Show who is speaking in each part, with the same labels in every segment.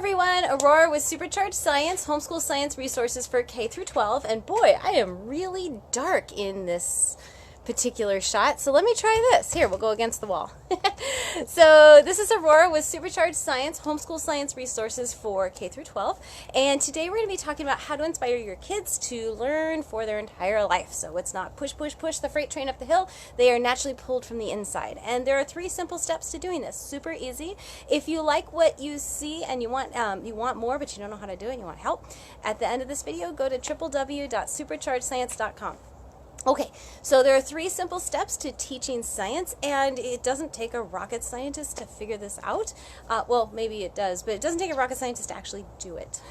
Speaker 1: everyone, Aurora with Supercharged Science, homeschool science resources for K through 12. And boy, I am really dark in this particular shot. So let me try this. Here, we'll go against the wall. So this is Aurora with Supercharged Science, homeschool science resources for K through 12. And today we're going to be talking about how to inspire your kids to learn for their entire life. So it's not push, push, push the freight train up the hill. They are naturally pulled from the inside. And there are 3 simple steps to doing this. Super easy. If you like what you see and you want more, but you don't know how to do it and you want help, at the end of this video, go to www.superchargedscience.com. Okay, so there are 3 simple steps to teaching science, and it doesn't take a rocket scientist to figure this out. Well, maybe it does, but it doesn't take a rocket scientist to actually do it.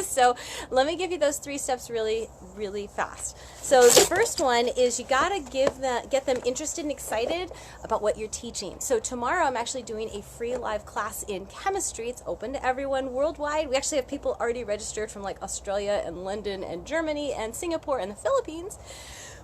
Speaker 1: So let me give you those 3 steps really, really fast. So the first one is you gotta get them interested and excited about what you're teaching. So tomorrow I'm actually doing a free live class in chemistry. It's open to everyone worldwide. We actually have people already registered from like Australia and London and Germany and Singapore and the Philippines,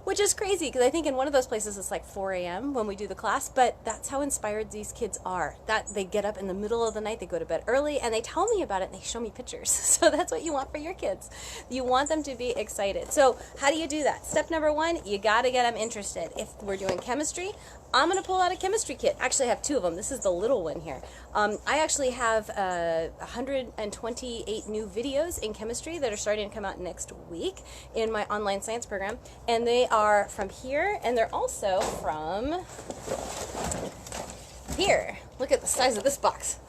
Speaker 1: which is crazy because I think in one of those places it's like 4 a.m. when we do the class, but that's how inspired these kids are. That they get up in the middle of the night, they go to bed early, and they tell me about it and they show me pictures. So that's what you want for your kids. You want them to be excited. So how do you do that? Step number 1, you gotta get them interested. If we're doing chemistry, I'm going to pull out a chemistry kit. Actually, I have 2 of them. This is the little one here. I actually have 128 new videos in chemistry that are starting to come out next week in my online science program. And they are from here, and they're also from here. Look at the size of this box.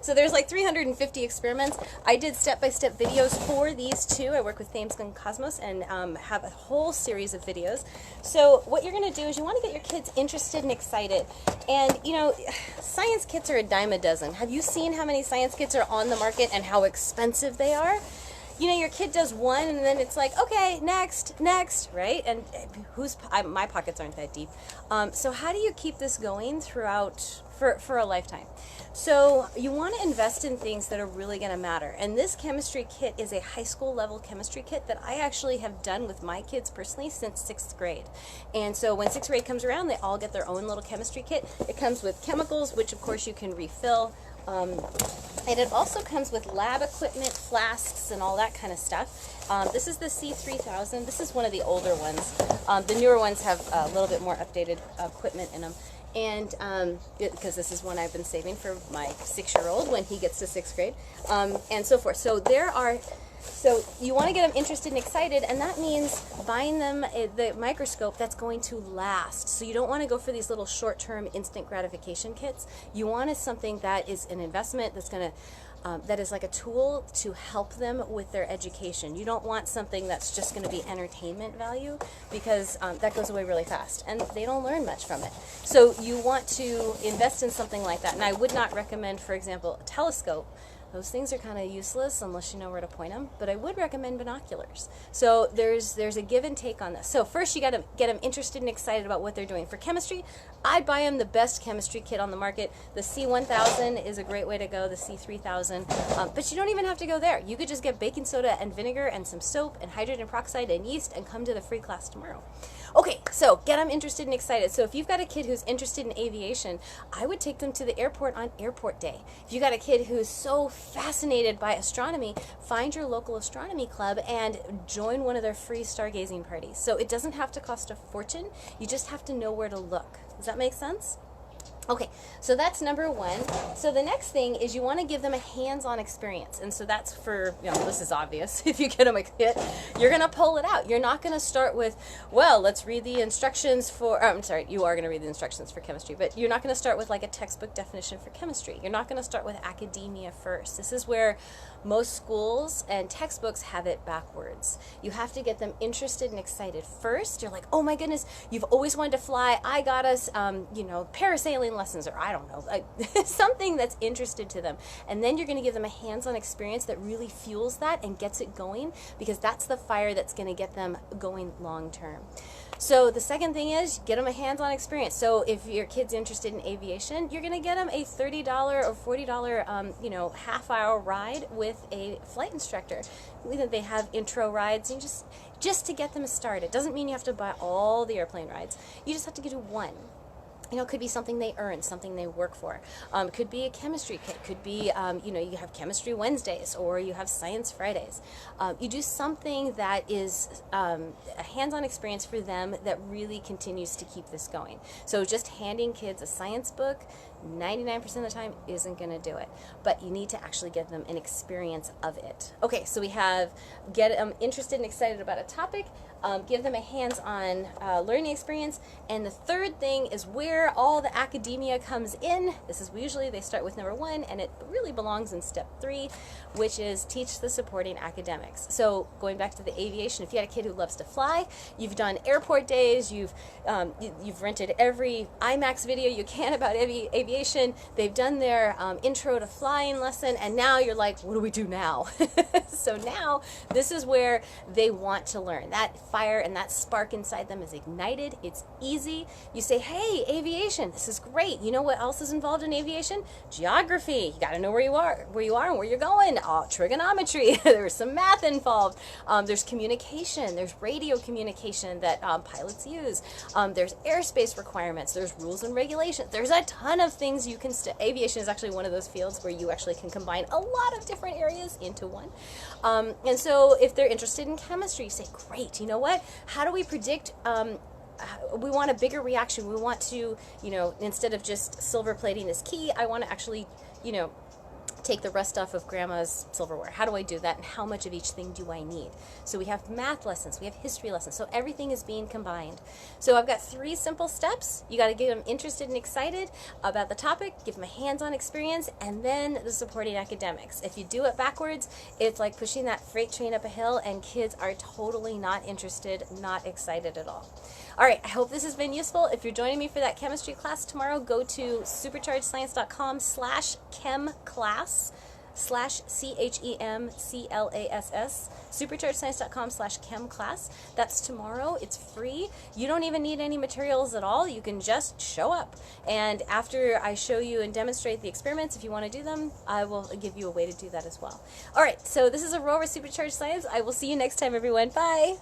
Speaker 1: So there's like 350 experiments. I did step-by-step videos for these 2. I work with Thames and Cosmos and have a whole series of videos. So what you're going to do is you want to get your kids interested and excited. And, you know, science kits are a dime a dozen. Have you seen how many science kits are on the market and how expensive they are? You know, your kid does one and then it's like, okay, next, right? And my pockets aren't that deep. So how do you keep this going throughout for a lifetime? So you want to invest in things that are really going to matter. And this chemistry kit is a high school level chemistry kit that I actually have done with my kids personally since 6th grade. And so when 6th grade comes around, they all get their own little chemistry kit. It comes with chemicals, which of course you can refill. And it also comes with lab equipment, flasks, and all that kind of stuff. This is the C3000. This is one of the older ones. The newer ones have a little bit more updated equipment in them. And because this is one I've been saving for my 6-year-old when he gets to 6th grade, and so forth. So so you want to get them interested and excited, and that means buying them the microscope that's going to last. So you don't want to go for these little short-term instant gratification kits. You want something that is an investment that's going to that is like a tool to help them with their education. You don't want something that's just going to be entertainment value, because that goes away really fast and they don't learn much from it. So you want to invest in something like that. And I would not recommend, for example, a telescope. Those things are kind of useless unless you know where to point them, but I would recommend binoculars. So there's a give and take on this. So first you got to get them interested and excited about what they're doing. For chemistry, I'd buy them the best chemistry kit on the market. The C1000 is a great way to go, the C3000, but you don't even have to go there. You could just get baking soda and vinegar and some soap and hydrogen peroxide and yeast and come to the free class tomorrow. Okay, so get them interested and excited. So if you've got a kid who's interested in aviation, I would take them to the airport on airport day. If you got a kid who's so fascinated by astronomy, find your local astronomy club and join one of their free stargazing parties. So it doesn't have to cost a fortune. You just have to know where to look. Does that make sense? Okay, so that's number 1. So the next thing is you want to give them a hands-on experience. And so that's for, you know, this is obvious. If you get them a kit, you're going to pull it out. You're not going to start with, well, let's read the instructions for, I'm sorry, you are going to read the instructions for chemistry, but you're not going to start with like a textbook definition for chemistry. You're not going to start with academia first. This is where most schools and textbooks have it backwards. You have to get them interested and excited first. You're like, oh my goodness, you've always wanted to fly. I got us, you know, parasailing lessons, or I don't know, something that's interested to them. And then you're going to give them a hands-on experience that really fuels that and gets it going, because that's the fire that's going to get them going long term. So the second thing is get them a hands-on experience. So if your kid's interested in aviation, you're going to get them a $30 or $40 you know, half-hour ride with a flight instructor. They have intro rides, and just to get them started. Doesn't mean you have to buy all the airplane rides. You just have to do one. You know, it could be something they earn, something they work for. It could be a chemistry kit. Could be, you know, you have chemistry Wednesdays or you have science Fridays. You do something that is a hands-on experience for them that really continues to keep this going. So just handing kids a science book 99% of the time isn't going to do it, but you need to actually give them an experience of it. Okay, so we have get them interested and excited about a topic, give them a hands-on learning experience, and the third thing is where all the academia comes in. This is usually they start with number 1, and it really belongs in step 3, which is teach the supporting academics. So going back to the aviation, if you had a kid who loves to fly, you've done airport days, you've rented every IMAX video you can about aviation. They've done their intro to flying lesson, and now you're like, what do we do now? So now this is where they want to learn. That fire and that spark inside them is ignited. It's easy. You say, hey, aviation, this is great. You know what else is involved in aviation? Geography. You got to know where you are and where you're going. Trigonometry. There's some math involved. There's communication. There's radio communication that pilots use. There's airspace requirements. There's rules and regulations. There's a ton of things you can aviation is actually one of those fields where you actually can combine a lot of different areas into one. And so if they're interested in chemistry, you say, great, you know what? How do we predict we want a bigger reaction. We want to, you know, instead of just silver plating this key, I want to actually, you know, take the rust off of grandma's silverware. How do I do that, and how much of each thing do I need? So we have math lessons, we have history lessons, so everything is being combined. So I've got 3 simple steps. You got to get them interested and excited about the topic, give them a hands-on experience, and then the supporting academics. If you do it backwards, it's like pushing that freight train up a hill, and kids are totally not interested, not excited at all. All right, I hope this has been useful. If you're joining me for that chemistry class tomorrow, go to superchargedscience.com/chemclass. /CHEMCLASS, superchargedscience.com/chemclass. That's tomorrow. It's free. You don't even need any materials at all. You can just show up. And after I show you and demonstrate the experiments, if you want to do them, I will give you a way to do that as well. All right, so this is Aurora Supercharged Science. I will see you next time, everyone. Bye.